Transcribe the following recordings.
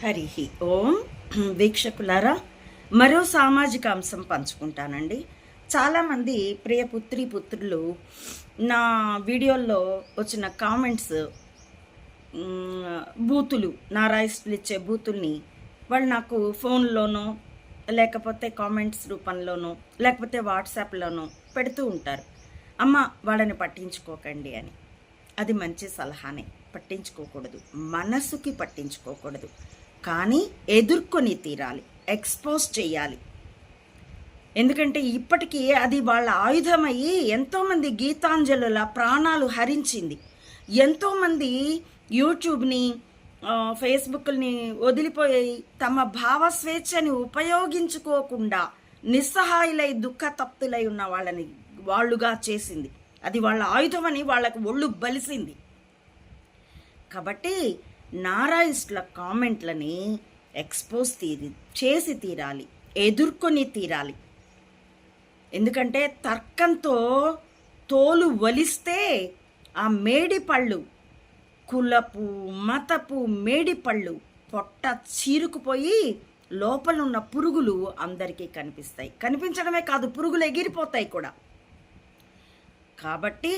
హరి ఓం. వీక్షకులారా, మరో సామాజిక అంశం పంచుకుంటానండి. చాలామంది ప్రియ పుత్రి పుత్రులు నా వీడియోల్లో వచ్చిన కామెంట్స్, బూతులు, నా రాయిస్టులు ఇచ్చే బూతుల్ని వాళ్ళు నాకు ఫోన్లోనో లేకపోతే కామెంట్స్ రూపంలోనో లేకపోతే వాట్సాప్లోనో పెడుతూ ఉంటారు. అమ్మ, వాళ్ళని పట్టించుకోకండి అని. అది మంచి సలహానే. పట్టించుకోకూడదు, మనసుకి పట్టించుకోకూడదు, కానీ ఎదుర్కొని తీరాలి, ఎక్స్పోజ్ చేయాలి. ఎందుకంటే ఇప్పటికీ అది వాళ్ళ ఆయుధమయ్యి ఎంతోమంది గీతాంజలుల ప్రాణాలు హరించింది. ఎంతోమంది యూట్యూబ్ని, ఫేస్బుక్ని వదిలిపోయి తమ భావస్వేచ్ఛని ఉపయోగించుకోకుండా నిస్సహాయులై దుఃఖతప్తులై ఉన్న వాళ్ళని వాళ్ళుగా చేసింది. అది వాళ్ళ ఆయుధమని వాళ్ళకు ఒళ్ళు బలిసింది. కాబట్టి నారాయిస్టుల కామెంట్లని ఎక్స్పోజ్ చేసి తీరాలి, ఎదుర్కొని తీరాలి. ఎందుకంటే తర్కంతో తోలు వలిస్తే ఆ మేడి పళ్ళు, కులపు మతపు మేడి పళ్ళు పొట్ట చీరుకుపోయి లోపలున్న పురుగులు అందరికీ కనిపిస్తాయి. కనిపించడమే కాదు, పురుగులు ఎగిరిపోతాయి కూడా. కాబట్టి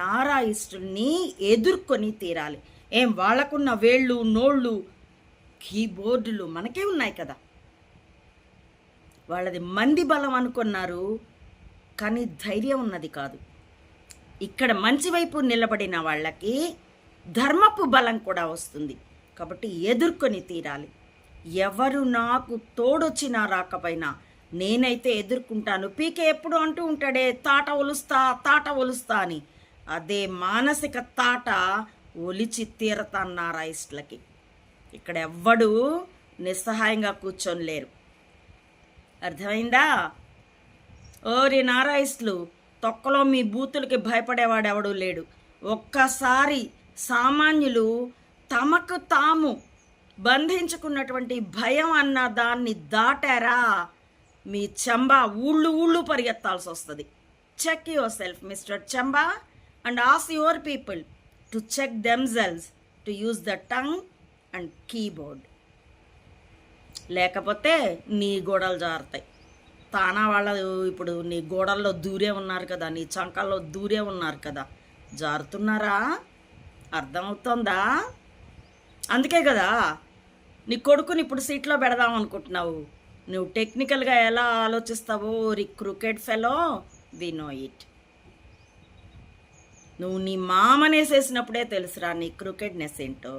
నారాయిస్టుల్ని ఎదుర్కొని తీరాలి. వాళ్ళకున్న వేళ్ళు, నోళ్ళు, కీబోర్డులు మనకే ఉన్నాయి కదా. వాళ్ళది మంది బలం అనుకున్నారు, కానీ ధైర్యం ఉన్నది కాదు. ఇక్కడ మంచి వైపు నిలబడిన వాళ్ళకి ధర్మపు బలం కూడా వస్తుంది. కాబట్టి ఎదుర్కొని తీరాలి. ఎవరు నాకు తోడొచ్చినా రాకపోయినా నేనైతే ఎదుర్కొంటాను. పీకే ఎప్పుడు అంటూ ఉంటాడే, తాట ఒలుస్తా అని. అదే మానసిక తాట ఒలిచి తీరతాను నారాయిస్టులకి. ఇక్కడ ఎవ్వడు నిస్సహాయంగా కూర్చొని లేరు. అర్థమైందా? ఓరి నారాయిస్టులు, తొక్కలో మీ బూతులకి భయపడేవాడెవడూ లేడు. ఒక్కసారి సామాన్యులు తమకు తాము బంధించుకున్నటువంటి భయం అన్న దాన్ని దాటారా, మీ చంబా ఊళ్ళు పరిగెత్తాల్సి వస్తుంది. Check yourself mister Chamba and ask your people to check themselves to use the tongue and keyboard. లేకపోతే నీ గోడలు జారుతాయి. తానా వాళ్ళు ఇప్పుడు నీ గోడల్లో దూరే ఉన్నారు కదా, నీ చంకల్లో దూరే ఉన్నారు కదా, జారుతున్నారా? అర్థమవుతోందా? అందుకే కదా నీ కొడుకుని ఇప్పుడు సీట్లో పెడదాం అనుకుంటున్నావు. నువ్వు టెక్నికల్గా ఎలా ఆలోచిస్తావో cricket fellow, we know it. నువ్వు నీ మామనేసేసినప్పుడే తెలుసురా నీ క్రికెట్నెస్ ఏంటో.